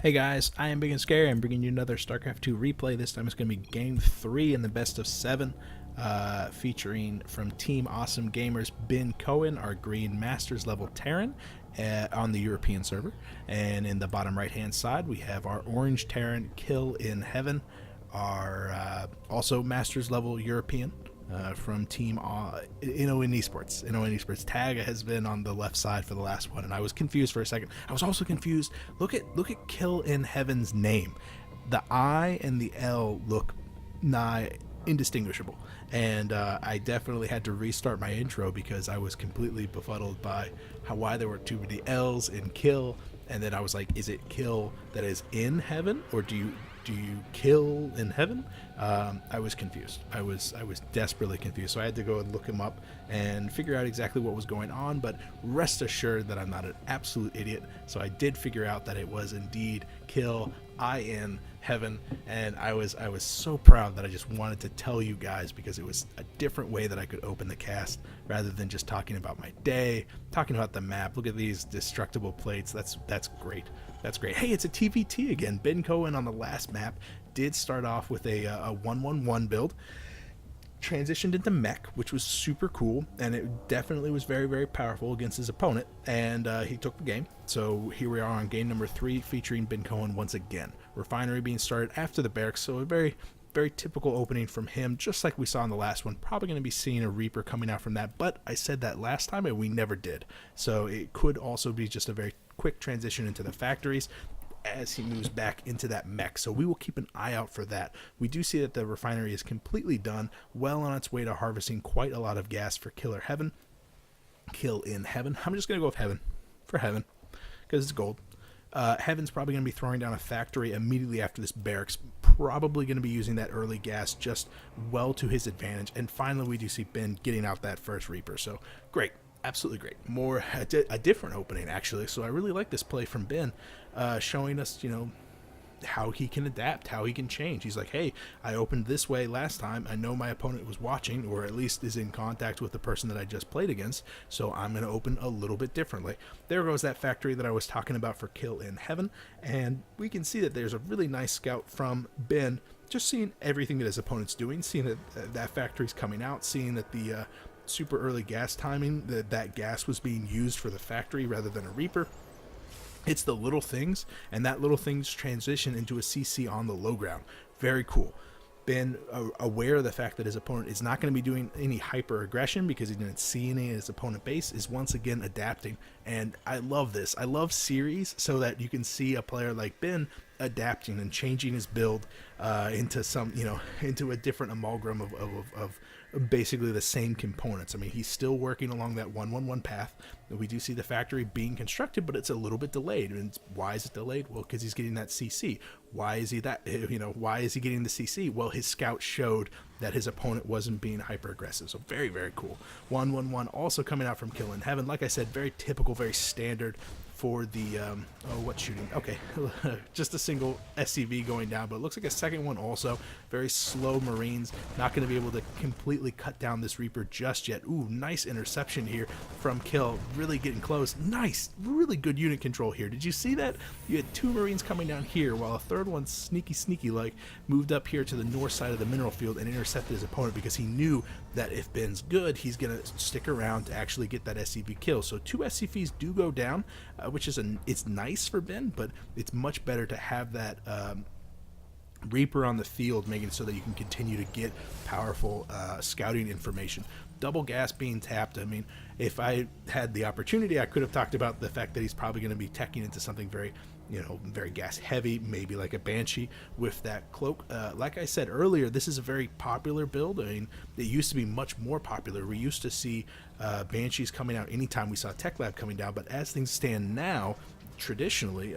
Hey guys, I am Ibigandscary. I'm bringing you another StarCraft 2 replay. This time it's going to be Game 3 in the best of 7, featuring from Team Awesome Gamers BenCohen, our green Masters level Terran, on the European server. And in the bottom right hand side, we have our orange Terran KillInHeaven, our also Masters level European. From Team NoN Esports. NoN Esports TAGG has been on the left side for the last one, and I was confused for a second. I was also confused. Look at KillInHeaven's name. The I and the L look nigh indistinguishable, and I definitely had to restart my intro because I was completely befuddled by why there were too many L's in kill. And then I was like, is it kill that is in heaven, or do you kill in heaven? I was confused. I was desperately confused. So I had to go and look him up and figure out exactly what was going on. But rest assured that I'm not an absolute idiot. So I did figure out that it was indeed kill in heaven, and I was so proud that I just wanted to tell you guys, because it was a different way that I could open the cast rather than just talking about my day, talking about the map. Look at these destructible plates. That's great. That's great. Hey, it's a TVT again. BenCohen on the last map did start off with a 1-1-1 build, transitioned into mech, which was super cool, and it definitely was very, very powerful against his opponent, and he took the game. So here we are on game number 3, featuring BenCohen once again. Refinery being started after the barracks, so a very, very typical opening from him, just like we saw in the last one. Probably going to be seeing a Reaper coming out from that, but I said that last time and we never did. So it could also be just a very quick transition into the factories as he moves back into that mech. So we will keep an eye out for that. We do see that the refinery is completely done, well on its way to harvesting quite a lot of gas for KillInHeaven. I'm just going to go with Heaven for Heaven because it's gold. Heaven's probably going to be throwing down a factory immediately after this barracks, probably going to be using that early gas just well to his advantage. And finally, we do see Ben getting out that first Reaper. So great. Absolutely great. More a different opening, actually. So I really like this play from Ben, showing us, how he can adapt, how he can change. He's like, hey, I opened this way last time. I know my opponent was watching, or at least is in contact with the person that I just played against, so I'm going to open a little bit differently. There goes that factory that I was talking about for KillInHeaven, and we can see that there's a really nice scout from Ben, just seeing everything that his opponent's doing, seeing that that factory's coming out, seeing that the super early gas timing, that gas was being used for the factory rather than a Reaper. It's the little things, and that little things transition into a CC on the low ground. Very cool. Ben, aware of the fact that his opponent is not going to be doing any hyper aggression because he didn't see any in his opponent base, is once again adapting. And I love this. I love series so that you can see a player like Ben adapting and changing his build into into a different amalgam of basically the same components. I mean, he's still working along that 1-1-1 path. We do see the factory being constructed, but it's a little bit delayed. And why is it delayed? Well, because he's getting that CC. Why is he why is he getting the CC? Well, his scout showed that his opponent wasn't being hyper aggressive. So very, very cool. 1-1-1 also coming out from KillInHeaven. Like I said, very typical, very standard for the what's shooting? Okay, just a single SCV going down, but it looks like a second one also. Very slow Marines, not going to be able to completely cut down this Reaper just yet. Ooh, nice interception here from Kill, really getting close. Nice, really good unit control here. Did you see that? You had 2 Marines coming down here, while a third one sneaky like moved up here to the north side of the mineral field and intercepted his opponent, because he knew that if Ben's good, he's going to stick around to actually get that SCV kill. So 2 SCVs do go down, which is it's nice for Ben, but it's much better to have that Reaper on the field, making it so that you can continue to get powerful scouting information. Double gas being tapped. I mean, if I had the opportunity, I could have talked about the fact that he's probably going to be teching into something very, very gas heavy, maybe like a Banshee with that cloak. Like I said earlier, this is a very popular build. I mean, it used to be much more popular. We used to see Banshees coming out anytime we saw Tech Lab coming down, but as things stand now, traditionally,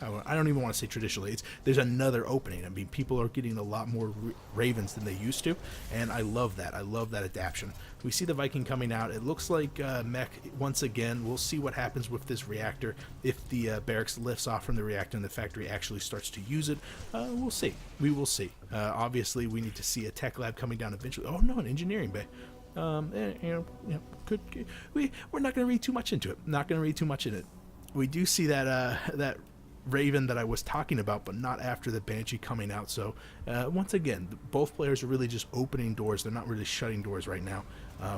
I don't even want to say traditionally, there's another opening. I mean, people are getting a lot more Ravens than they used to, and I love that. I love that adaptation. We see the Viking coming out. It looks like mech once again. We'll see what happens with this reactor. If the barracks lifts off from the reactor and the factory actually starts to use it, we'll see. We will see. Obviously, we need to see a tech lab coming down eventually. Oh no, an engineering bay. We're not going to read too much into it. We do see that Raven that I was talking about, but not after the Banshee coming out. So once again, both players are really just opening doors. They're not really shutting doors right now.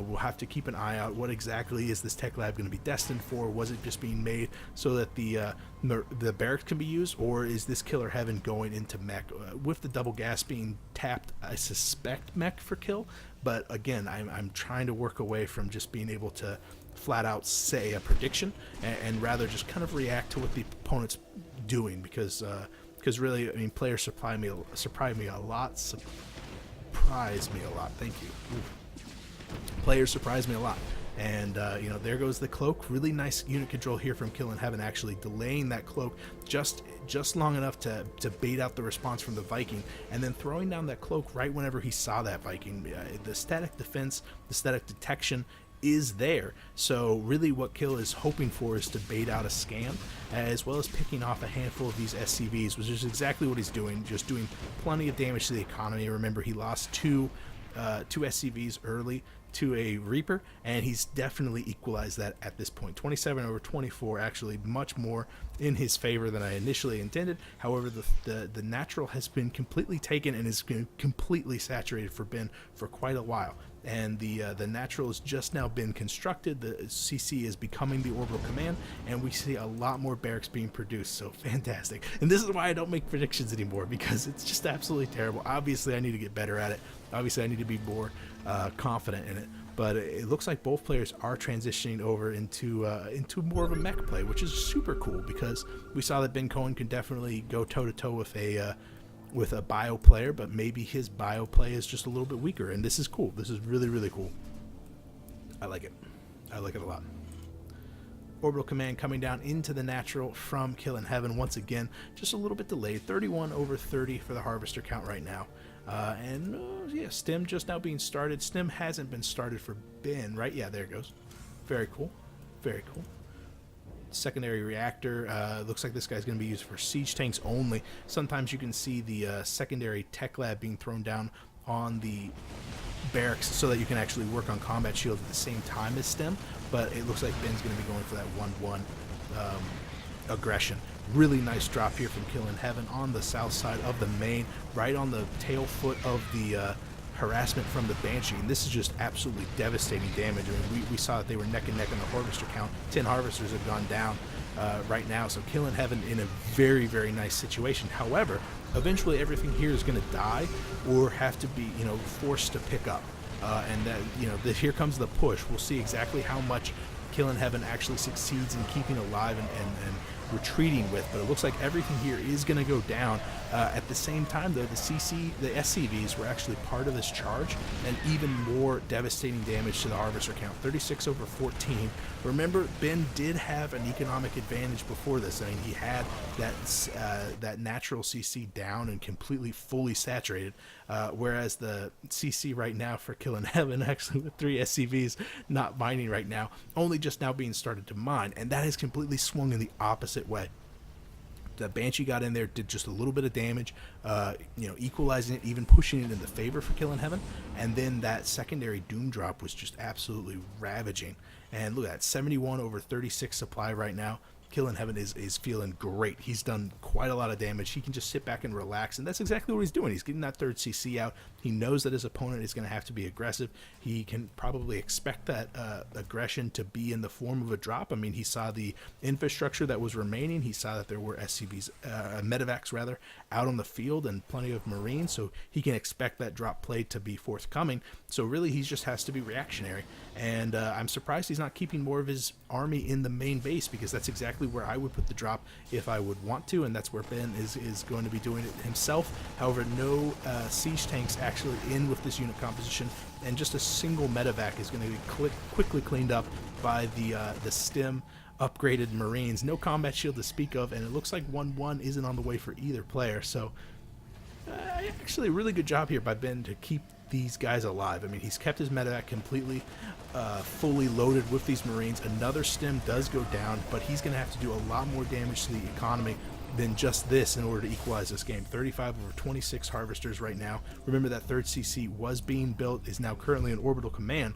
We'll have to keep an eye out. What exactly is this tech lab going to be destined for? Was it just being made so that the barracks can be used, or is this KillInHeaven going into mech? With the double gas being tapped, I suspect mech for kill, but again, I'm trying to work away from just being able to flat out say a prediction and rather just kind of react to what the opponent's doing, because really, I mean, players surprise me a lot. Thank you. Players surprise me a lot. And, there goes the cloak. Really nice unit control here from KillInHeaven, actually delaying that cloak just long enough to bait out the response from the Viking, and then throwing down that cloak right whenever he saw that Viking. The static defense, the static detection is there. So really what Kill is hoping for is to bait out a scan, as well as picking off a handful of these SCVs, which is exactly what he's doing, just doing plenty of damage to the economy. Remember, he lost two SCVs early to a Reaper, and he's definitely equalized that at this point. 27 over 24, actually much more in his favor than I initially intended. However, the natural has been completely taken and is completely saturated for Ben for quite a while. And the natural has just now been constructed. The CC is becoming the orbital command, and we see a lot more barracks being produced. So fantastic. And this is why I don't make predictions anymore, because it's just absolutely terrible. Obviously, I need to get better at it. Obviously, I need to be more confident in it. But it looks like both players are transitioning over into more of a mech play, which is super cool, because we saw that BenCohen can definitely go toe-to-toe with a bio player, but maybe his bio play is just a little bit weaker, and this is cool. This is really, really cool. I like it. I like it a lot. Orbital command coming down into the natural from KillInHeaven once again, just a little bit delayed. 31 over 30 for the harvester count right now. Yeah, stim just now being started. Stim hasn't been started for Ben, right? Yeah, there it goes. Very cool. Very cool. Secondary reactor, looks like this guy's going to be used for siege tanks only. Sometimes you can see the secondary tech lab being thrown down on the barracks so that you can actually work on combat shields at the same time as stim, but it looks like Ben's going to be going for that 1-1 aggression. Really nice drop here from KillInHeaven on the south side of the main, right on the tail foot of the harassment from the Banshee, and this is just absolutely devastating damage. I mean, we saw that they were neck and neck on the harvester count. 10 harvesters have gone down right now, so KillInHeaven in a very, very nice situation. However, eventually everything here is going to die or have to be, forced to pick up, and that, here comes the push. We'll see exactly how much KillInHeaven actually succeeds in keeping alive and retreating with, but it looks like everything here is going to go down. At the same time, though, the SCVs were actually part of this charge, and even more devastating damage to the harvester count. 36 over 14. Remember, Ben did have an economic advantage before this. I mean, he had that natural CC down and completely fully saturated, whereas the CC right now for KillInHeaven, actually with 3 SCVs not mining right now, only just now being started to mine, and that has completely swung in the opposite way. The Banshee got in there, did just a little bit of damage, equalizing it, even pushing it in the favor for KillInHeaven, and then that secondary Doom drop was just absolutely ravaging. And look at that, 71 over 36 supply right now. KillInHeaven is feeling great. He's done quite a lot of damage. He can just sit back and relax, and that's exactly what he's doing. He's getting that third CC out. He knows that his opponent is going to have to be aggressive. He can probably expect that aggression to be in the form of a drop. I mean, he saw the infrastructure that was remaining. He saw that there were SCVs, medevacs rather, out on the field and plenty of Marines, so he can expect that drop play to be forthcoming. So really, he just has to be reactionary. And I'm surprised he's not keeping more of his army in the main base, because that's exactly where I would put the drop if I would want to, and that's where Ben is going to be doing it himself. However, no siege tanks actually in with this unit composition, and just a single medevac is going to be quickly cleaned up by the stim upgraded Marines. No combat shield to speak of, and it looks like 1-1 isn't on the way for either player. So actually a really good job here by Ben to keep these guys alive. I mean, he's kept his medevac completely fully loaded with these Marines. Another stim does go down, but he's going to have to do a lot more damage to the economy than just this in order to equalize this game. 35 over 26 harvesters right now. Remember that third CC was being built, is now currently in orbital command,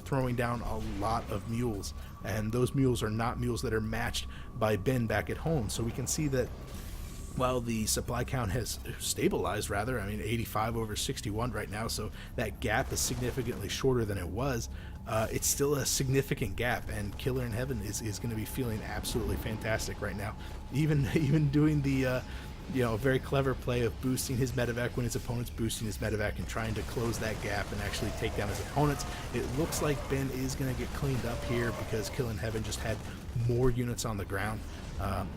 throwing down a lot of mules, and those mules are not mules that are matched by Ben back at home. So we can see that while the supply count has stabilized, rather, I mean 85 over 61 right now, so that gap is significantly shorter than it was. It's still a significant gap, and KillInHeaven is going to be feeling absolutely fantastic right now. Even doing the very clever play of boosting his medevac when his opponent's boosting his medevac and trying to close that gap and actually take down his opponents. It looks like Ben is going to get cleaned up here because KillInHeaven just had more units on the ground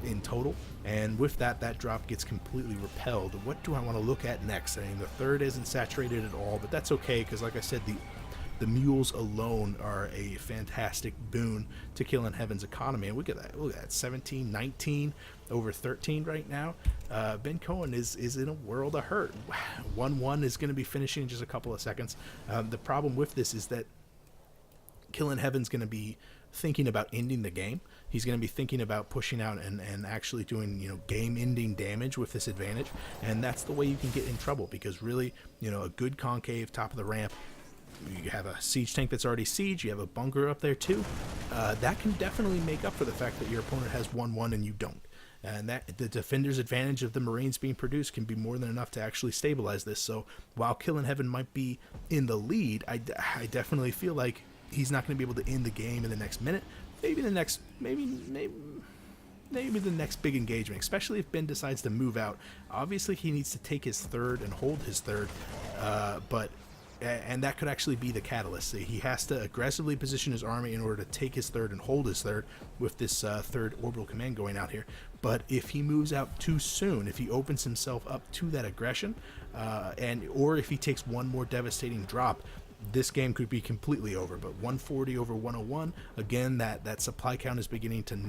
in total, and with that drop gets completely repelled. What do I want to look at next? I mean, the third isn't saturated at all, but that's okay because, like I said, the mules alone are a fantastic boon to KillInHeaven's economy. And look at that 17, 19 over 13 right now. BenCohen is in a world of hurt. 1-1 is going to be finishing in just a couple of seconds. The problem with this is that KillInHeaven's going to be thinking about ending the game. He's going to be thinking about pushing out and actually doing game-ending damage with this advantage, and that's the way you can get in trouble, because really, a good concave top of the ramp, you have a siege tank that's already sieged, you have a bunker up there too, that can definitely make up for the fact that your opponent has 1-1 and you don't. And that the defender's advantage of the Marines being produced can be more than enough to actually stabilize this. So while KillInHeaven might be in the lead, I definitely feel like he's not going to be able to end the game in the next minute. Maybe the next big engagement, especially if Ben decides to move out. Obviously, he needs to take his third and hold his third, and that could actually be the catalyst. He has to aggressively position his army in order to take his third and hold his third with this third orbital command going out here. But if he moves out too soon, if he opens himself up to that aggression, or if he takes one more devastating drop, this game could be completely over. But 140 over 101, again, that supply count is beginning to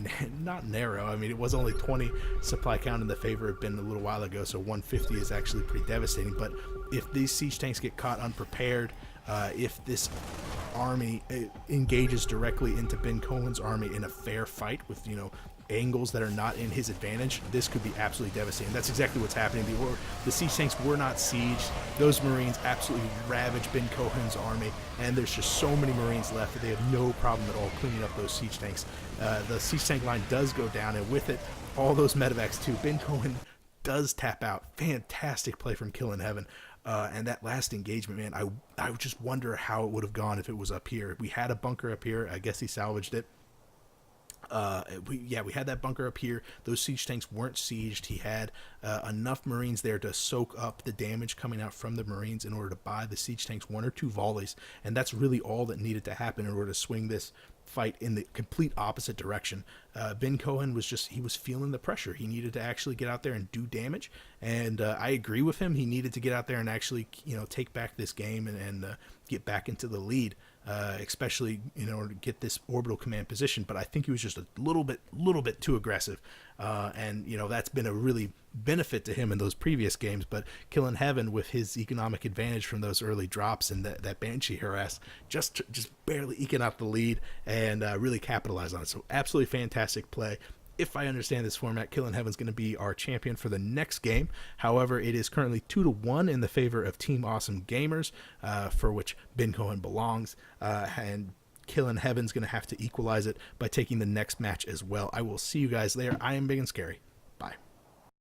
not narrow. I mean, it was only 20 supply count in the favor of Ben a little while ago, so 150 is actually pretty devastating. But if these siege tanks get caught unprepared, if this army engages directly into BenCohen's army in a fair fight with angles that are not in his advantage, this could be absolutely devastating. That's exactly what's happening. The siege tanks were not sieged. Those Marines absolutely ravaged BenCohen's army, and there's just so many Marines left that they have no problem at all cleaning up those siege tanks. The siege tank line does go down, and with it, all those medevacs too. BenCohen does tap out. Fantastic play from KillInHeaven. And that last engagement, man, I just wonder how it would have gone if it was up here. We had a bunker up here. I guess he salvaged it. We had that bunker up here. Those siege tanks weren't sieged. He had enough Marines there to soak up the damage coming out from the Marines in order to buy the siege tanks 1 or 2 volleys, and that's really all that needed to happen in order to swing this fight in the complete opposite direction. BenCohen was feeling the pressure. He needed to actually get out there and do damage, and I agree with him. He needed to get out there and actually take back this game and get back into the lead, especially in order to get this orbital command position. But I think he was just a little bit too aggressive, and that's been a really benefit to him in those previous games. But KillInHeaven, with his economic advantage from those early drops and that Banshee harass, just barely eking out the lead and really capitalize on it. So absolutely fantastic play. If I understand this format, KillInHeaven's going to be our champion for the next game. However, it is currently 2-1 in the favor of Team Awesome Gamers, for which BenCohen belongs, and KillInHeaven's going to have to equalize it by taking the next match as well. I will see you guys there. I am Ibigandscary.